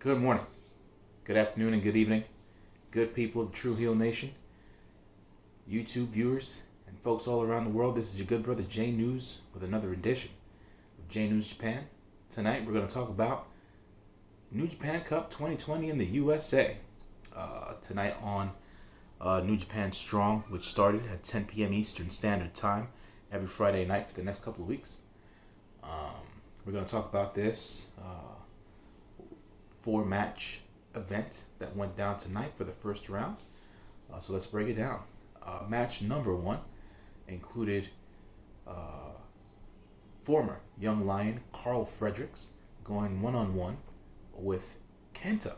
Good morning, good afternoon, and good evening, good people of the True Heel Nation, YouTube viewers, and folks all around the world. This is your good brother J News with another edition of J News Japan. Tonight we're going to talk about New Japan Cup 2020 in the USA. Tonight on New Japan Strong, which started at 10 p.m. Eastern Standard Time every Friday night for the next couple of weeks. We're going to talk about this 4-match event that went down tonight for the first round. So let's break it down. Match number 1 included former Young Lion Carl Fredricks going one-on-one with Kenza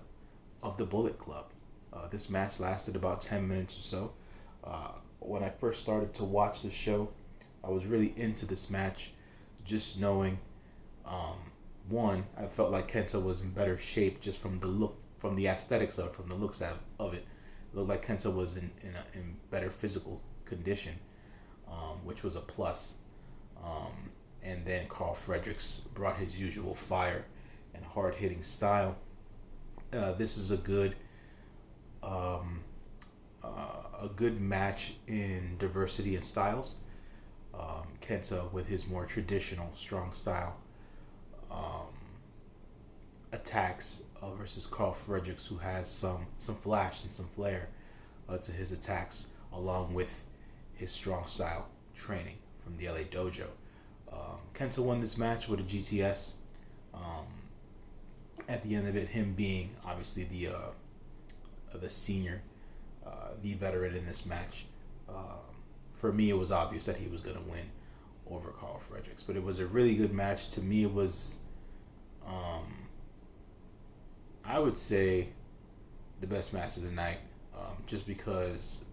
of the Bullet Club. This match lasted about 10 minutes or so. When I first started to watch the show, I was really into this match, just knowing one, I felt like Kenza was in better shape just from the look, from the aesthetics of it, from the looks of it. It looked like Kenza was in better physical condition, which was a plus. And then Carl Fredericks brought his usual fire and hard-hitting style. This is a good match in diversity and styles. Kenza with his more traditional strong style attacks versus Carl Fredericks, who has some flash and some flair to his attacks, along with his strong style training from the LA Dojo. Kenza won this match with a GTS. At the end of it, him being obviously the senior, the veteran in this match. For me, it was obvious that he was going to win over Carl Fredericks, but it was a really good match. To me, it was, I would say, the best match of the night, just because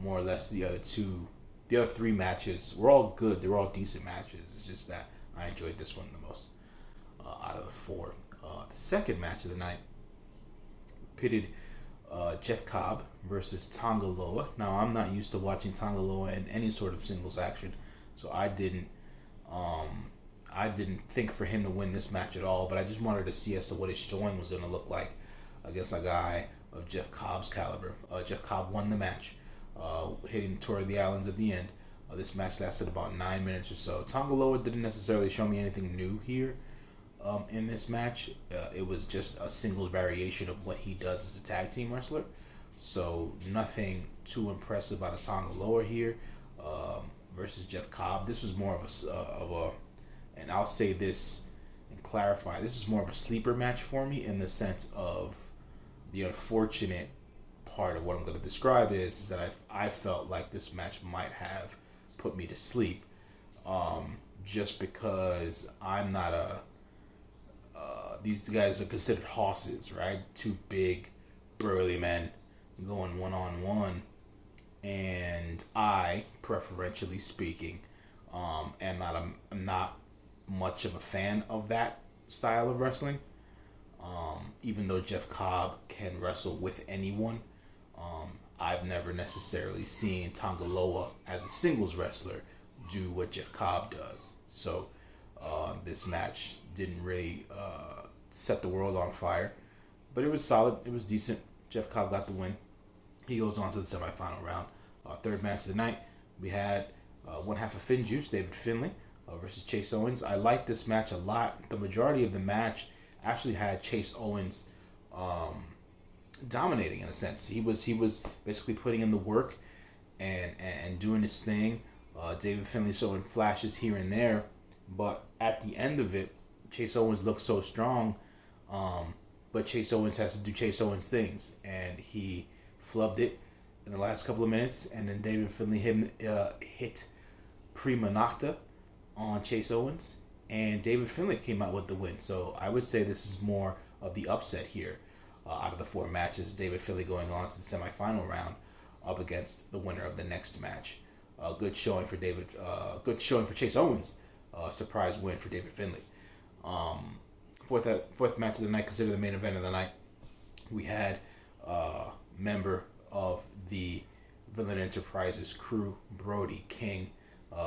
more or less the other 3 matches were all good. They were all decent matches. It's just that I enjoyed this one the most out of the 4. The second match of the night pitted Jeff Cobb versus Tonga Loa. Now, I'm not used to watching Tonga Loa in any sort of singles action, so I didn't think for him to win this match at all, but I just wanted to see as to what his showing was going to look like against a guy of Jeff Cobb's caliber. Jeff Cobb won the match, hitting Tour of the Islands at the end. This match lasted about 9 minutes or so. Tonga Loa didn't necessarily show me anything new here in this match. It was just a single variation of what he does as a tag team wrestler. So nothing too impressive out of Tonga Loa here versus Jeff Cobb. This was more of a, and I'll say this and clarify, this is more of a sleeper match for me, in the sense of the unfortunate part of what I'm going to describe is that I felt like this match might have put me to sleep, just because I'm not these guys are considered horses, right? 2 big, burly men going one-on-one, and I, preferentially speaking, am not much of a fan of that style of wrestling. Even though Jeff Cobb can wrestle with anyone, I've never necessarily seen Tonga Loa as a singles wrestler do what Jeff Cobb does. So this match didn't really set the world on fire, but it was solid. It was decent. Jeff Cobb got the win. He goes on to the semifinal round. Third match of the night, we had one half of Finn Juice, David Finlay, versus Chase Owens. I liked this match a lot. The majority of the match actually had Chase Owens dominating, in a sense. He was basically putting in the work and doing his thing. David Finlay showing flashes here and there, but at the end of it, Chase Owens looked so strong, but Chase Owens has to do Chase Owens things, and he flubbed it in the last couple of minutes, and then David Finlay hit Prima Nocta on Chase Owens, and David Finlay came out with the win. So I would say this is more of the upset here out of the 4 matches. David Finlay going on to the semifinal round up against the winner of the next match. Good showing for good showing for Chase Owens. Surprise win for David Finlay. Fourth match of the night, considered the main event of the night. We had member of the Villain Enterprises crew, Brody King,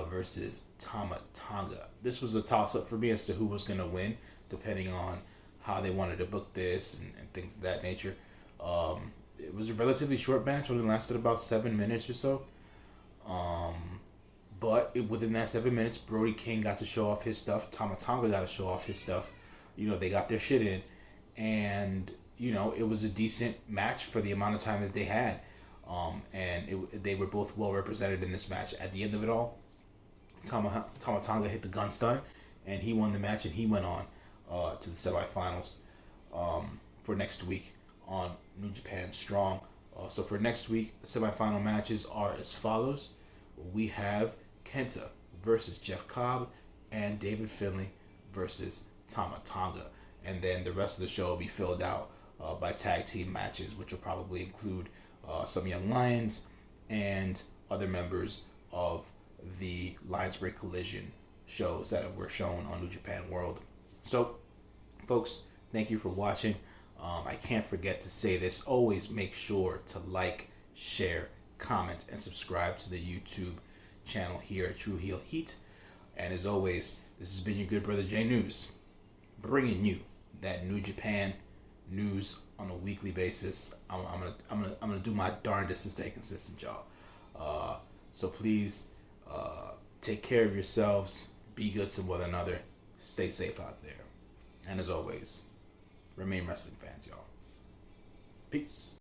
versus Tama Tonga. This was a toss-up for me as to who was going to win, depending on how they wanted to book this and things of that nature. It was a relatively short match, only lasted about 7 minutes or so. But within that 7 minutes, Brody King got to show off his stuff. Tama Tonga got to show off his stuff. They got their shit in. And, it was a decent match for the amount of time that they had. They were both well represented in this match. At the end of it all, Tama Tonga hit the gun stun, and he won the match, and he went on to the semifinals for next week on New Japan Strong. So for next week, the semifinal matches are as follows. We have Kenza versus Jeff Cobb and David Finlay versus Tama Tonga. And then the rest of the show will be filled out by tag team matches, which will probably include some Young Lions and other members of the Lions Break Collision shows that were shown on New Japan World. So, folks, thank you for watching. I can't forget to say this. Always make sure to like, share, comment, and subscribe to the YouTube channel here at True Heel Heat. And as always, this has been your good brother Jay News, bringing you that New Japan news on a weekly basis. I'm gonna do my darndest to stay consistent, y'all. So please take care of yourselves. Be good to one another. Stay safe out there. And as always, remain wrestling fans, y'all. Peace.